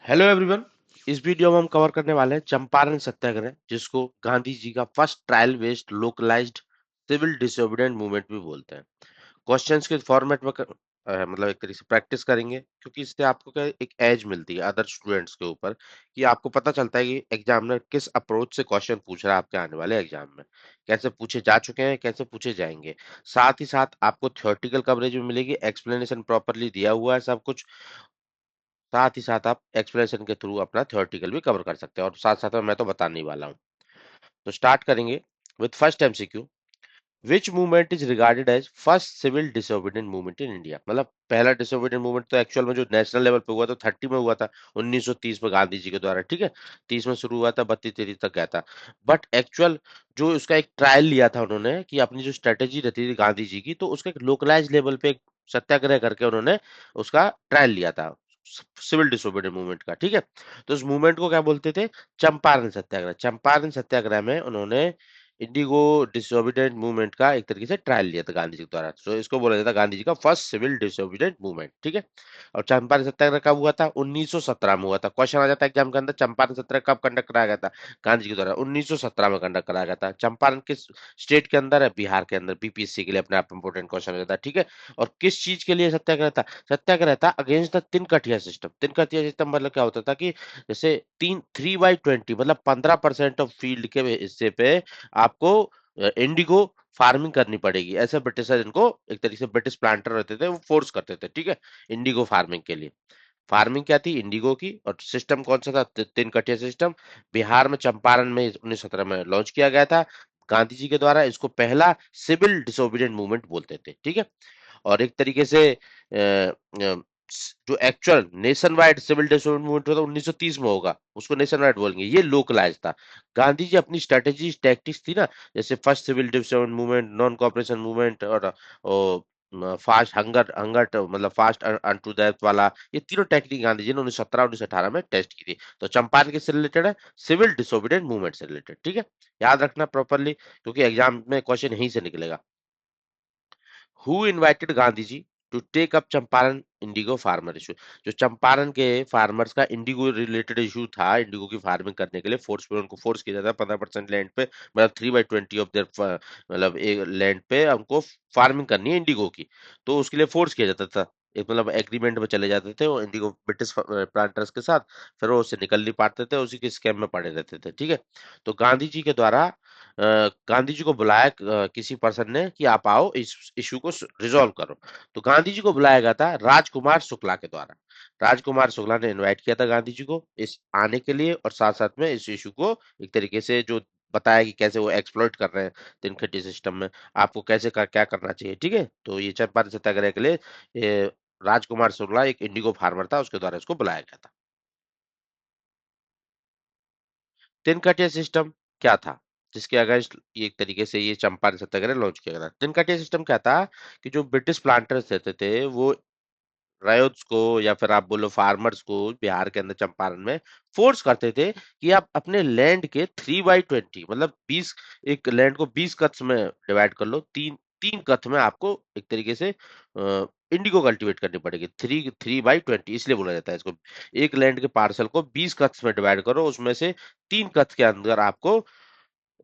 Hello everyone. इस video में हम कवर करने वाले हैं चंपारण सत्याग्रह, जिसको गांधी जी का first trial based localised civil disobedient movement भी बोलते हैं। क्वेश्चंस के फॉर्मेट में मतलब एक तरीके से प्रैक्टिस करेंगे, क्योंकि इससे आपको क्या एक एज मिलती है अदर स्टूडेंट्स के ऊपर, कि आपको पता चलता है कि एग्जामिनर किस अप्रोच से क्वेश्चन पूछ रहा है आपके आने वाले एग्जाम में, कैसे पूछे जा चुके हैं, कैसे पूछे जाएंगे। साथ ही साथ आपको थ्योरेटिकल कवरेज भी मिलेगी, एक्सप्लेनेशन प्रॉपरली दिया हुआ है सब कुछ। साथ ही साथ आप एक्सप्लेनेशन के थ्रू अपना थ्योरेटिकल भी कवर कर सकते हैं, और साथ साथ में मैं तो बताने ही वाला हूँ। तो स्टार्ट करेंगे with first MCQ. Which movement is regarded as first civil disobedient movement in India? मतलब पहला डिसोबीडिएंट मूवमेंट तो एक्चुअल में जो नेशनल लेवल पे हुआ था 30 में हुआ था, 1930 में गांधी जी के द्वारा, ठीक है। 30 में शुरू हुआ था, 32-33 तक गया था। बट एक्चुअल जो उसका एक ट्रायल लिया था उन्होंने, कि अपनी जो स्ट्रेटेजी रहती थी गांधी जी की, तो उसका एक लोकलाइज लेवल पे एक सत्याग्रह करके उन्होंने उसका ट्रायल लिया था सिविल डिसोबीडिएंट मूवमेंट का, ठीक है। तो उस मूवमेंट को क्या बोलते थे? चंपारण सत्याग्रह। चंपारण सत्याग्रह में उन्होंने इंडिगो डिसोबीडिएंट मूवमेंट का एक तरीके से ट्रायल लिया था गांधी जी के द्वारा। तो इसको बोला जाता है गांधी जी का फर्स्ट सिविल डिसोबीडिएंट मूवमेंट, ठीक है। और चंपारण सत्याग्रह कब हुआ था? 1917 में हुआ था। क्वेश्चन आ जाता है एग्जाम के अंदर, चंपारण सत्याग्रह कब कंडक्ट कराया गया था गांधी जी के द्वारा? 1917 में कंडक्ट कराया गया था। चंपारण किस स्टेट के अंदर है? बिहार के अंदर। बीपीएससी के लिए अपने आप इंपोर्टेंट क्वेश्चन हो जाता है, ठीक है। और किस चीज के लिए सत्याग्रह था? सत्याग्रह था अगेंस्ट द तिनकटिया सिस्टम। तिनकटिया सिस्टम मतलब क्या होता था कि जैसे 3/20 मतलब 15% ऑफ फील्ड के हिस्से पे आपको इंडिगो फार्मिंग करनी पड़ेगी। ऐसे ब्रिटिशर इनको एक तरीके से ब्रिटिश प्लांटर रहते थे, वो फोर्स करते थे, ठीक है, इंडिगो फार्मिंग के लिए। फार्मिंग क्या थी? इंडिगो की। और सिस्टम कौन सा था? तीन कटिया सिस्टम। बिहार में चंपारण में 1917 में लॉन्च किया गया था गांधी जी के द्वारा। इसको पहला सिविल डिसोबीडिएंट मूवमेंट बोलते थे, ठीक है। और एक तरीके से जो actual nationwide civil disobedient movement होता 1930 में होगा, उसको नेशन वाइड बोलेंगे। ये लोकलाइज था। गांधी जी अपनी स्ट्रेटेजी टैक्टिक्स थी ना, जैसे first civil disobedient movement, non cooperation movement, और फास्ट हंगर हंगर मतलब फास्ट अनटू डेथ वाला, ये तीनों टेक्निक गांधी जी ने 1917 1918 में टेस्ट की थी। तो चंपारण किससे रिलेटेड है? सिविल डिसोबीडिएंट मूवमेंट से रिलेटेड, ठीक है। याद रखना प्रॉपरली, क्योंकि एग्जाम में क्वेश्चन यहीं से निकलेगा। Who invited Gandhi ji to take up Champaran indigo farmer issue? जो चंपारण के फार्मर्स का इंडिगो रिलेटेड इशू था, इंडिगो की फार्मिंग करने के लिए फोर्स पे उनको फोर्स किया जाता है 15% लैंड पे, मतलब 3/20 ऑफ देयर, मतलब एक लैंड पे हमको फार्मिंग करनी है इंडिगो की। तो उसके लिए फोर्स किया जाता था। एक मतलब एग्रीमेंट में चले जाते थे वो इंडिगो ब्रिटिश प्लांटर्स के साथ। फिर वो उससे निकल नहीं पाते थे, उसी के स्कैम में पड़े रहते थे, ठीक है। तो गांधी जी के द्वारा गांधी जी को बुलाया किसी पर्सन ने कि आप आओ इस इशू को रिजॉल्व करो। तो गांधी जी को बुलाया गया था राजकुमार शुक्ला के द्वारा। राजकुमार शुक्ला ने इनवाइट किया था गांधी जी को इस आने के लिए, और साथ साथ में इस इशू को एक तरीके से जो बताया कि कैसे वो एक्सप्लॉइट कर रहे हैं तिनकटी सिस्टम में, आपको कैसे क्या करना चाहिए, ठीक है। तो ये चंपारण सत्याग्रह के लिए ये राजकुमार शुक्ला एक इंडिगो फार्मर था, उसके द्वारा इसको बुलाया गया था। तिनकाटिया सिस्टम क्या था, जिसके अगेंस्ट ये एक तरीके से ये चंपारण सत्याग्रह लॉन्च किया गया था? तिनकाटिया सिस्टम क्या था कि जो ब्रिटिश प्लांटर्स रहते थे, वो रायोट्स को या फिर आप बोलो फार्मर्स को बिहार के अंदर चंपारण में फोर्स करते थे कि आप अपने लैंड के 3/20 मतलब 20, एक लैंड को 20 कट्स में डिवाइड कर लो। तीन तीन कथ में आपको एक तरीके से इंडिगो कल्टीवेट करनी पड़ेगी। 3/20 इसलिए बोला जाता है इसको। एक लैंड के पार्सल को 20 कट्स में डिवाइड करो, उसमें से 3 कथ के अंदर आपको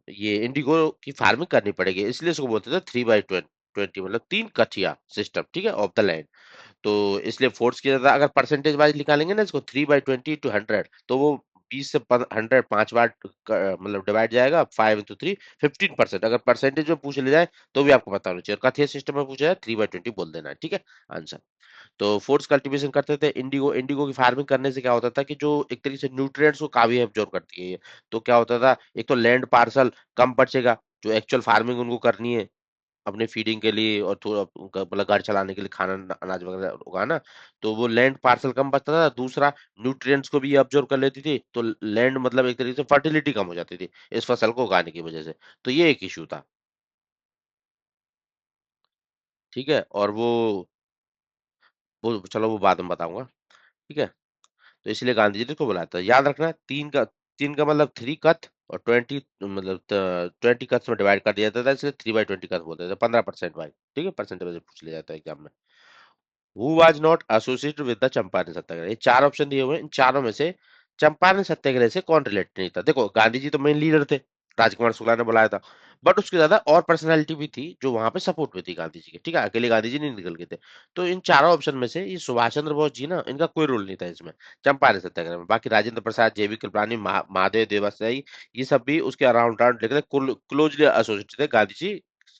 ये इंडिगो की फार्मिंग करनी पड़ेगी, इसलिए इसको बोलते थे 3/20, मतलब 3 कठिया सिस्टम, ठीक है, ऑफ द लैंड। तो इसलिए फोर्स किया जाता है। अगर परसेंटेज वाइज निकालेंगे ना इसको, 3/20 to 100, तो वो 20 से 100 5 बार मतलब डिवाइड जाएगा, 5 into 3 15%। अगर परसेंटेज में पूछ ले जाए तो भी आपको पता होना चाहिए। कथिया सिस्टम में पूछा जाए 3/20 बोल देना है, ठीक है, आंसर। तो फोर्स कल्टीवेशन करते थे इंडिगो। इंडिगो की फार्मिंग करने से क्या होता था कि जो एक तरीके से न्यूट्रिएंट्स को काफी एब्जॉर्ब करती है ये। तो क्या होता था, एक तो लैंड पार्सल कम बचेगा, जो एक्चुअल फार्मिंग उनको करनी है अपने फीडिंग के लिए और थोड़ा मतलब घर चलाने के लिए, खाना अनाज वगैरह उगाना, तो वो लैंड पार्सल कम बचता था। दूसरा, न्यूट्रिएंट्स को भी ये अब्जॉर्ब कर लेती थी, तो लैंड मतलब एक तरीके से फर्टिलिटी कम हो जाती थी इस फसल को उगाने की वजह से। तो ये एक इशू था, ठीक है। और वो चलो वो बाद में बताऊंगा, ठीक है। तो इसलिए गांधी जी ने इसको बुलाया था। याद रखना, तीन का मतलब 3 कथ, और 20 मतलब 20 कथ्स में डिवाइड कर दिया जाता था, इसलिए 3/20 कथ बोलते थे। 15% भाई, ठीक है, परसेंटेज पूछ लिया जाता है एग्जाम में। Who was not associated with the Champaran Satyagraha, ये चार ऑप्शन दिए हुए हैं, इन चारों में से चंपारण सत्याग्रह से कौन रिलेटेड नहीं था। देखो गांधी जी तो मेन लीडर थे, राजकुमार शुक्ला ने बुलाया था, बट उसके ज्यादा और पर्सनैलिटी भी थी जो वहां पे सपोर्ट में थी गांधी जी के, ठीक है, अकेले गांधी जी नहीं निकल गए थे। तो इन चारों ऑप्शन में से ये सुभाष चंद्र बोस जी ना, इनका कोई रोल नहीं था इसमें चंपारण सत्याग्रह में। बाकी राजेंद्र प्रसाद, जेबी कृपलानी, महादेव देवसाई, ये सब भी उसके अराउंड अराउंड लेकर क्लोजली एसोसिएटेड थे गांधी जी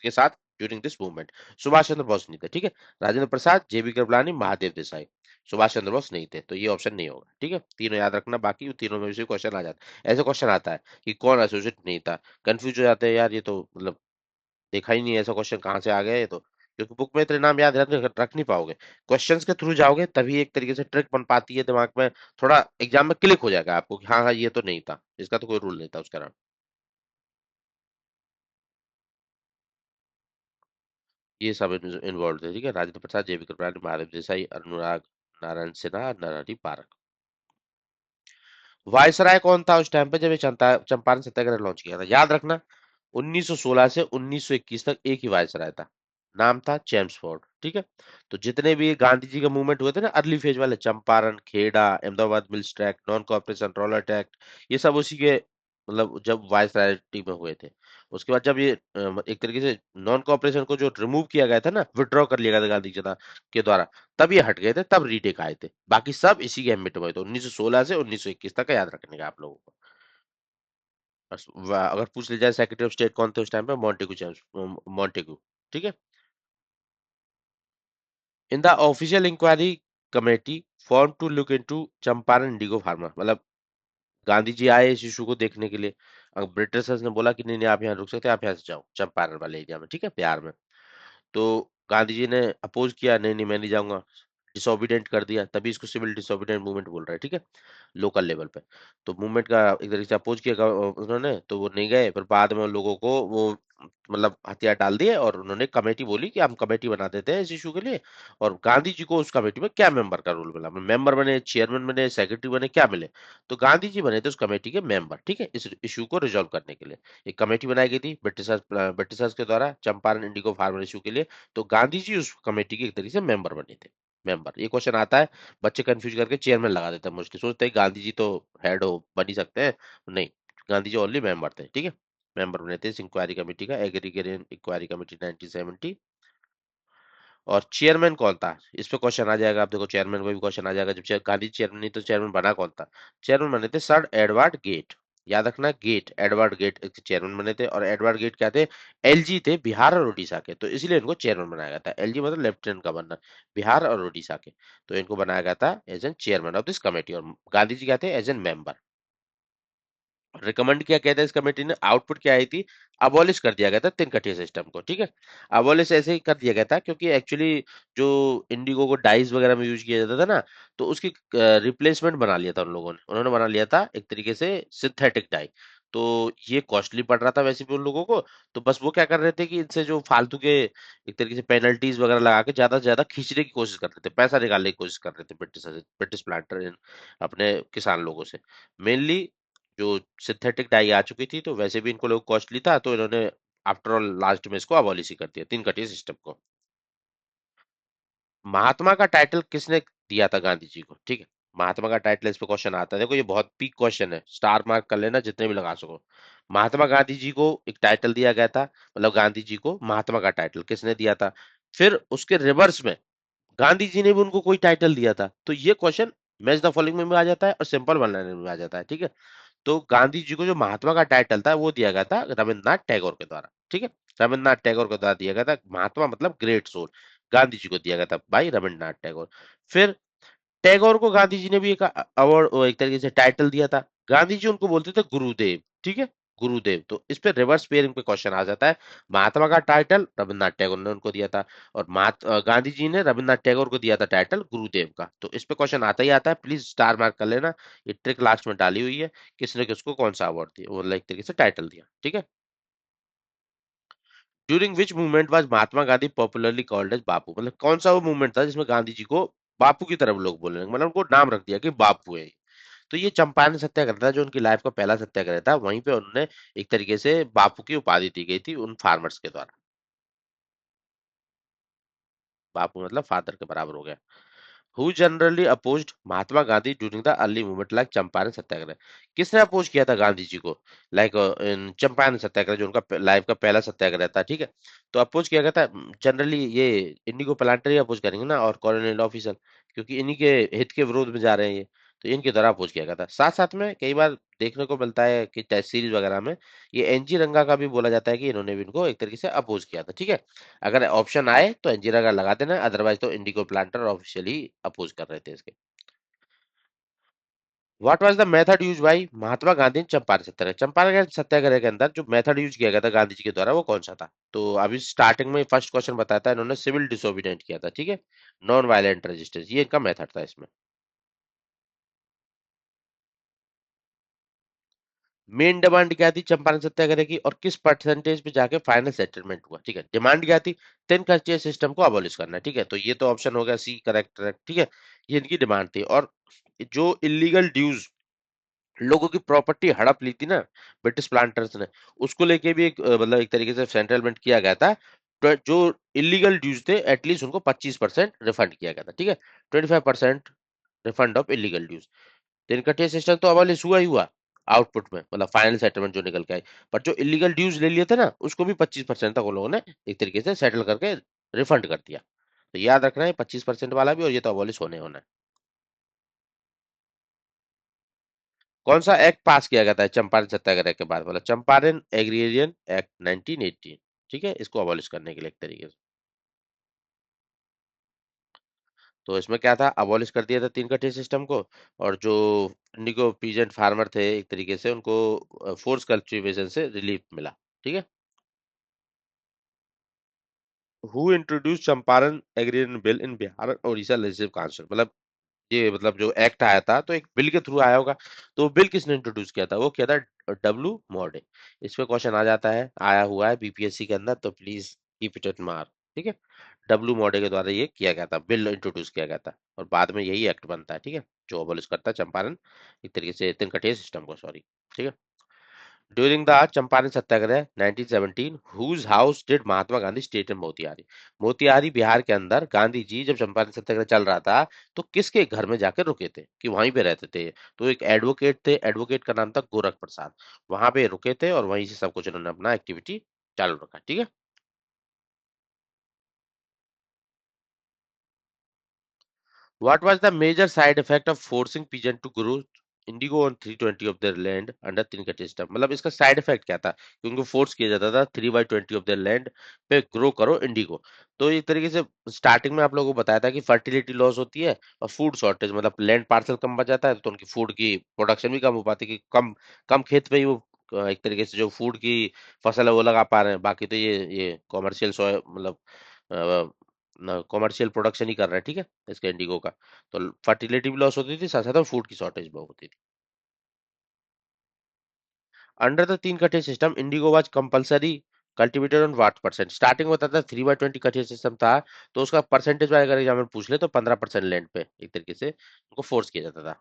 के साथ during this movement. Subhash Chandra Bose नहीं थे, ठीक है। राजेंद्र प्रसाद, जेबी कृपलानी, महादेव देसाई, सुभाष चंद्र बोस नहीं थे, तो ये ऑप्शन नहीं होगा, ठीक है। तीनों याद रखना, बाकी तीनों में से क्वेश्चन आ जाता है, ऐसे क्वेश्चन आता है कि कौन एसोसिएट नहीं था, कंफ्यूज हो जाते हैं यार, ये तो मतलब देखा ही नहीं है, ऐसा क्वेश्चन कहाँ से आ गया ये तो, क्योंकि बुक में इतने नाम याद रख नहीं पाओगे, क्वेश्चंस के थ्रू जाओगे तभी एक तरीके से ट्रिक बन पाती है दिमाग में, थोड़ा एग्जाम में क्लिक हो जाएगा आपको कि हाँ हाँ ये तो नहीं था, इसका तो कोई रूल नहीं था उसका नाम। ये सब इन्वॉल्व थे, ठीक है, राजेंद्र प्रसाद, जेबी कृपलानी, महादेव देसाई, अनुराग नारायण सिन्हा, नरहरि पारक। वायसराय कौन था उस टाइम पे जब ये चंपारण सत्याग्रह लॉन्च किया था, याद रखना, 1916 से 1921 तक एक ही वायसराय था, नाम था चेम्सफोर्ड, ठीक है। तो जितने भी गांधी जी का मूवमेंट हुए थे ना अर्ली फेज वाले, Champaran, Kheda, Ahmedabad mills tract, non cooperation Rowlatt Act, ये सब उसी के मतलब जब वायसरायटी में हुए थे। उसके बाद जब ये एक तरीके से नॉन कॉपरेशन को जो रिमूव किया गया था ना, विड्रॉ कर लिया गया था गांधी जी के द्वारा, तब ये हट गए थे, तब रीटेक आए थे, बाकी सब इसी के एम्बिट में हुए थे 1916 से 1921 तक का, याद रखने का आप लोगों को। अगर पूछ लिया जाए सेक्रेटरी ऑफ स्टेट कौन थे उस टाइम पे, मॉन्टेगू जेम्स, मॉन्टेगू, ठीक है। In the official inquiry committee form to look into Champaran indigo farmer, मतलब गांधी जी आए इस इशू को देखने के लिए, ब्रिटिशर्स ने बोला कि नहीं नहीं आप यहाँ रुक सकते, आप यहाँ से जाओ चंपारण वाले एरिया में, ठीक है, बिहार में। तो गांधी जी ने अपोज किया, नहीं नहीं मैं नहीं जाऊंगा, डिसोबीडियंट कर दिया, तभी इसको सिविल डिसोबीडियंट मूवमेंट बोल रहा है, ठीक है, लोकल लेवल पे। तो मूवमेंट का एक तरीके से अपोज किया उन्होंने, तो वो नहीं गए, फिर बाद में उन लोगों को वो मतलब हथियार डाल दिए, और उन्होंने कमेटी बोली कि हम कमेटी बना देते हैं इस इशू के लिए। और गांधी जी को उस कमेटी में क्या मेंबर का रोल मिला, मेंबर बने, चेयरमैन बने, सेक्रेटरी बने, क्या मिले, तो गांधी जी बने थे उस कमेटी के मेंबर, ठीक है, इस इशू को रिजॉल्व करने के लिए। एक कमेटी बनाई गई थी ब्रिटिशर्स के द्वारा चंपारण इंडिगो फार्मर इशू के लिए, तो गांधी जी उस कमेटी के एक तरीके से मेंबर बने थे। मेंबर, ये क्वेश्चन आता है, बच्चे कंफ्यूज करके चेयरमैन लगा देते हैं, मोस्टली सोचते हैं गांधी जी तो हेड हो बन ही सकते हैं, नहीं, गांधी जी ओनली मेंबर थे, ठीक है, मेंबर बने थे इस इंक्वायरी कमेटी का, एग्रीगेरियन इंक्वायरी कमेटी 1970। और चेयरमैन कौन था, इस पे क्वेश्चन आ जाएगा, आप देखो चेयरमैन को भी क्वेश्चन आ जाएगा, जब गांधी चेयरमैन नहीं तो चेयरमैन बना कौन था, चेयरमैन बने थे सर एडवर्ड गेट, याद रखना, गेट, एडवर्ड गेट एक चेयरमैन बने थे, और एडवर्ड गेट क्या थे, एलजी थे बिहार और उड़ीसा के, तो इसलिए इनको चेयरमैन बनाया गया था, एलजी मतलब लेफ्टिनेंट गवर्नर, बिहार और उड़ीसा के, तो इनको बनाया गया था as an chairman of this committee, और गांधी जी क्या थे, एज एन मेंबर। रिकमेंड किया गया था इस कमेटी ने, आउटपुट क्या आई थी, अबॉलिश कर दिया गया था तिनकटिया सिस्टम को, ठीक है। अबॉलिश ऐसे ही कर दिया गया था क्योंकि एक्चुअली जो इंडिगो को डाइस वगैरह में यूज किया जाता था ना, तो उसकी रिप्लेसमेंट बना लिया था उन लोगों ने, उन्होंने बना लिया था एक तरीके से सिंथेटिक डाई, तो ये कॉस्टली पड़ रहा था वैसे भी उन लोगों को, तो बस वो क्या कर रहे थे कि इनसे जो फालतू के एक तरीके से पेनल्टीज वगैरह लगा के ज्यादा से ज्यादा खींचने की कोशिश कर रहे थे, पैसा निकालने की कोशिश कर रहे थे ब्रिटिश ब्रिटिश प्लांटर अपने किसान लोगों से, मेनली जो सिंथेटिक डाई आ चुकी थी, तो वैसे भी इनको लोग कॉस्टली था, तो इन्होंने आफ्टर ऑल लास्ट में इसको अबॉलिश ही कर दिया, तीन कटिया सिस्टम को। महात्मा का टाइटल किसने दिया था गांधी जी को, ठीक है, महात्मा का टाइटल इस पे क्वेश्चन आता है, देखो ये बहुत पीक क्वेश्चन है, स्टार मार्क कर लेना जितने भी लगा सको। महात्मा गांधी जी को एक टाइटल दिया गया था, मतलब गांधी जी को महात्मा का टाइटल किसने दिया था, फिर उसके रिवर्स में गांधी जी ने भी उनको कोई टाइटल दिया था, तो ये क्वेश्चन मैच द फॉलोइंग में भी आ जाता है और सिंपल वन लाइनर में भी आ जाता है, ठीक है। तो गांधी जी को जो महात्मा का टाइटल था वो दिया गया था रविंद्रनाथ टैगोर के द्वारा, ठीक है, रविंद्रनाथ टैगोर के द्वारा दिया गया था, महात्मा मतलब ग्रेट सोल, गांधी जी को दिया गया था भाई रविंद्रनाथ टैगोर। फिर टैगोर को गांधी जी ने भी एक अवार्ड, एक तरीके से टाइटल दिया था, गांधी जी उनको बोलते थे गुरुदेव, ठीक है, गुरुदेव, तो इस पे रिवर्स पेयरिंग पे क्वेश्चन आ जाता है, महात्मा का टाइटल रविन्द्रनाथ टैगोर ने उनको दिया था, और गांधी जी ने रविन्द्रनाथ टैगोर को दिया था टाइटल गुरुदेव का, तो इस पे क्वेश्चन आता ही आता है, प्लीज स्टार मार्क कर लेना, ये ट्रिक लास्ट में डाली हुई है, किसने किसको कौन सा अवार्ड दिया, वो एक तरीके से टाइटल दिया, ठीक है। During which movement was Mahatma Gandhi popularly called as Bapu, मतलब कौन सा वो मूवमेंट था जिसमें गांधी जी को बापू की तरफ लोग बोलने लगे, मतलब उनको नाम रख दिया कि बापू है। तो ये चंपारण सत्याग्रह था जो उनकी लाइफ का पहला सत्याग्रह था, वहीं पे उन्होंने एक तरीके से बापू की उपाधि दी गई थी उन फार्मर्स के द्वारा। बापू मतलब फादर के बराबर हो गया। Who generally opposed Mahatma Gandhi during the early movement like Champaran Satyagraha? किसने अपोज किया था गांधी जी को लाइक इन चंपारण सत्याग्रह, जो उनका लाइफ का पहला सत्याग्रह था, ठीक है। तो अपोज किया गया था जनरली, ये इंडिगो प्लांटर ही अपोज करेंगे ना, और कॉलोनियल ऑफिसर, क्योंकि इन्हीं के हित के विरोध में जा रहे हैं ये। तो इनके द्वारा अपोज किया गया था। साथ साथ में कई बार देखने को मिलता है कि टेस्ट सीरीज वगैरह में ये एनजी रंगा का भी बोला जाता है कि इन्होंने भी इनको एक तरीके से अपोज किया था, ठीक है। अगर ऑप्शन आए तो एनजी रंगा लगा देना, अदरवाइज तो इंडिगो प्लांटर ऑफिशियली अपोज कर रहे थे इसके। What was the method use by Mahatma Gandhi in Champaran Satyagraha? Champaran Satyagraha के अंदर जो मेथड यूज किया गया था गांधी जी के द्वारा वो कौन सा था? तो अभी स्टार्टिंग में फर्स्ट क्वेश्चन बताया था, इन्होंने सिविल डिसोबीडिएंट किया था, ठीक है। नॉन वायलेंट रेजिस्टेंस, ये इनका मेथड था इसमें। मेन डिमांड क्या थी चंपारण सत्याग्रह की, और किस परसेंटेज पे जाके फाइनल सेटलमेंट हुआ? ठीक है, डिमांड क्या थी? 10 कास्टिया सिस्टम को अबॉलिश करना, ठीक है। तो ये तो ऑप्शन हो गया सी, करेक्ट करेक्ट, ठीक है। ये इनकी डिमांड थी। और जो इलीगल ड्यूज, लोगों की प्रॉपर्टी हड़प ली थी ना ब्रिटिश प्लांटर्स ने, उसको लेके भी एक मतलब एक तरीके से सेटलमेंट किया गया था। तो जो इलीगल ड्यूज थे एटलीस्ट उनको 25% रिफंड किया गया था, ठीक है। 25% रिफंड ऑफ इलीगल ड्यूज। तो इनका टेस्ट सिस्टम तो अबॉलिश हुआ ही हुआ आउटपुट में, मतलब फाइनल सेटलमेंट जो निकल के आई। पर जो इलीगल ड्यूज ले लिए थे ना, उसको भी 25% तक उन लोगों ने एक तरीके से सेटल करके रिफंड कर दिया। तो याद रखना है 25% वाला भी, और ये तो अबॉलिश होने होना है। कौन सा एक्ट पास किया गया था चंपारण सत्याग्रह के बाद? मतलब चंपारण एग्रीरियन एक्ट 1918, ठीक है, इसको अबॉलिश करने के लिए एक तरीके से। तो इसमें क्या था, अबॉलिश कर दिया था 3 कट्टे सिस्टम को। और जो इंडिगो पीजेंट फार्मर थे एक तरीके से उनको फोर्स कल्टीवेशन से रिलीफ मिला, ठीक है। Who introduce Champaran agrarian bill in Bihar और उड़ीसा लेजिस्लेटिव काउंसिल? मतलब ये मतलब जो एक्ट आया था तो एक बिल के थ्रू आया होगा। तो वो बिल किसने इंट्रोड्यूस किया था? वो किया था डब्ल्यू मॉडे। इस पे क्वेश्चन आ जाता है, आया हुआ है बीपीएससी के अंदर, तो please keep it at mark, ठीक है। डब्ल्यू मॉडे के द्वारा ये किया गया था, बिल इंट्रोड्यूस किया गया था, और बाद में यही एक्ट बनता है, ठीक है, जो अबॉलिश करता है चंपारण एक तरीके से तिनकटिया सिस्टम को, सॉरी, ठीक है। During the Champaran Satyagraha 1917, whose house did Mahatma Gandhi state in Motihari? Motihari Bihar के अंदर गांधी जी जब चंपारण सत्याग्रह चल रहा था तो किसके घर में जाकर रुके थे, कि वहीं पे रहते थे? तो एक एडवोकेट थे, एडवोकेट का नाम था गोरख प्रसाद। वहां पे रुके थे और वहीं से सब कुछ उन्होंने अपना एक्टिविटी चालू रखा, ठीक है। What was the major side effect of forcing pigeon to grow indigo on 320 of their land under Trinket system? मतलब इसका साइड इफेक्ट क्या था कि उनको फोर्स किया जाता था 3/20 ऑफ देयर लैंड पे ग्रो करो इंडिगो। तो एक तरीके से स्टार्टिंग में आप लोगों को बताया था कि फर्टिलिटी लॉस होती है और फूड शॉर्टेज, मतलब लैंड पार्सल कम बच जाता है तो उनकी फूड की प्रोडक्शन भी कम हो पाती है, कि कम कम खेत पे ही वो एक तरीके से जो फूड की फसल है वो लगा पा रहे हैं। बाकी तो ये कॉमर्शियल सोय मतलब कॉमर्शियल प्रोडक्शन ही कर रहा है, ठीक है, इसके इंडिगो का। तो फर्टिलिटी भी लॉस होती थी, साथ साथ फूड की शॉर्टेज भी होती थी। अंडर द 3 कट्टे system Indigo was compulsory cultivated on what percent? Starting में बताता 3/20 कट्टे सिस्टम था, तो उसका परसेंटेज वाइज अगर एग्जाम्पल पूछ ले तो 15% लैंड पे एक तरीके से उनको फोर्स किया जाता था।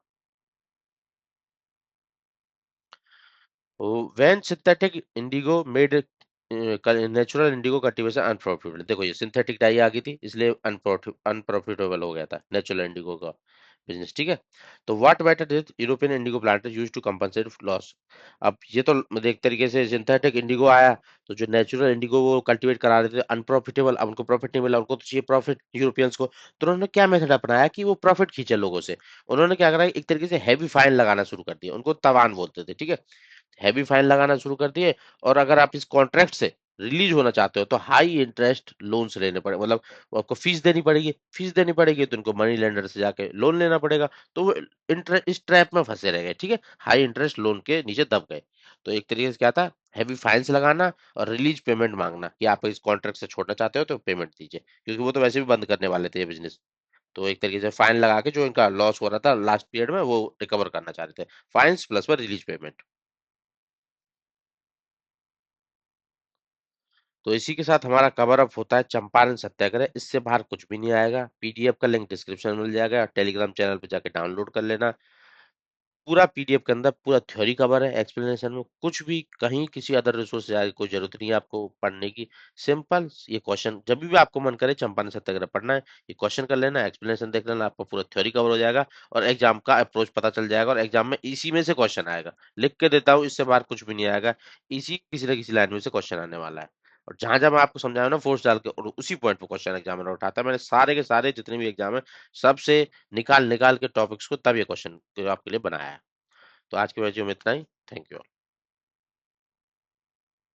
When synthetic Indigo made natural Indigo cultivation unprofitable? देखो ये सिंथेटिक डाई आ गई थी इसलिए अनप्रॉफिटेबल हो गया था नेचुरल इंडिगो का बिजनेस, ठीक है। तो what method did European indigo planters use to compensate loss? अब ये तो मतलब एक तरीके से सिंथेटिक इंडिगो आया, तो जो नेचुरल इंडिगो वो कल्टीवेट करा रहे थे अनप्रॉफिटेबल, अब उनको प्रॉफिट नहीं मिला, उनको तो चाहिए प्रॉफिट यूरोपियंस को। तो उन्होंने क्या मेथड अपनाया कि वो प्रॉफिट खींचे लोगों से? उन्होंने क्या करा, एक तरीके से हैवी फाइन लगाना शुरू कर दिया, उनको तवान बोलते थे, ठीक है। हैवी फाइन लगाना शुरू कर दिए, और अगर आप इस कॉन्ट्रैक्ट से रिलीज होना चाहते हो तो हाई इंटरेस्ट लोन्स लेने पड़े, मतलब वो आपको फीस देनी पड़ेगी तो उनको मनी लेंडर से जाके लोन लेना पड़ेगा। तो वो इस ट्रैप में फंसे रह गए, ठीक है, हाई इंटरेस्ट लोन के नीचे दब गए। तो एक तरीके से क्या था, हैवी फाइन्स लगाना और रिलीज पेमेंट मांगना कि आप इस कॉन्ट्रैक्ट से छोड़ना चाहते हो तो पेमेंट दीजिए, क्योंकि वो तो वैसे भी बंद करने वाले थे ये बिजनेस। तो एक तरीके से फाइन लगा के जो इनका लॉस हो रहा था लास्ट पीरियड में वो रिकवर करना चाह रहे थे, फाइन्स प्लस पर रिलीज पेमेंट। तो इसी के साथ हमारा कवर अप होता है चंपारण सत्याग्रह। इससे बाहर कुछ भी नहीं आएगा। पीडीएफ का लिंक डिस्क्रिप्शन में मिल जाएगा, टेलीग्राम चैनल पे जाके डाउनलोड कर लेना। पूरा पीडीएफ के अंदर पूरा थ्योरी कवर है, एक्सप्लेनेशन में कुछ भी कहीं किसी अदर रिसोर्स से कोई जरूरत नहीं है आपको पढ़ने की। सिंपल ये क्वेश्चन जब भी आपको मन करे चंपारण सत्याग्रह पढ़ना है, ये क्वेश्चन कर लेना, एक्सप्लेनेशन देख लेना, आपको पूरा थ्योरी कवर हो जाएगा और एग्जाम का अप्रोच पता चल जाएगा और एग्जाम में इसी में से क्वेश्चन आएगा। लिख के देता हूँ, इससे बाहर कुछ भी नहीं आएगा, इसी किसी न किसी लाइन में से क्वेश्चन आने वाला है। और जहां जहां मैं आपको समझाया ना फोर्स डाल के, और उसी पॉइंट पे क्वेश्चन एग्जामिनर उठाता है। मैंने सारे के सारे जितने भी एग्जाम है सबसे निकाल निकाल के टॉपिक्स को तब ये क्वेश्चन आपके लिए बनाया है। तो आज के वीडियो में इतना ही। Thank you.